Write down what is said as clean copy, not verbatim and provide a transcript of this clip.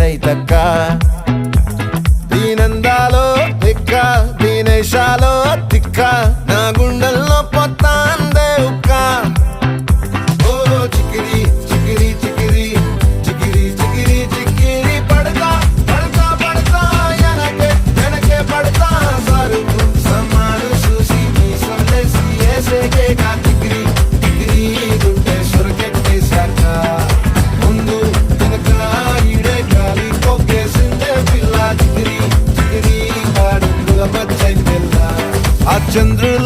దీనైతక్క దీనందాలో తిక్క దీనేశాలో తిక్క నా గుండెల్లో పొత్తాందే ఉక్క ఓ చికిరి చికిరి చికిరి చికిరి చికిరి చికిరి పడతా పడతా పడతా ఎనకే ఎనకే పడతా సరుకు సమాను చూసి మీ సొల్లేసి ఏసేకే కా చికిరి చికిరి గుండె సురకెట్టేశాక ముందు వెనక ఈడే గాలి కొక్కేసిందే పిల్ల చికిరి చికిరి ఆడు మధ్య పిల్ల ఆ చంద్రుడు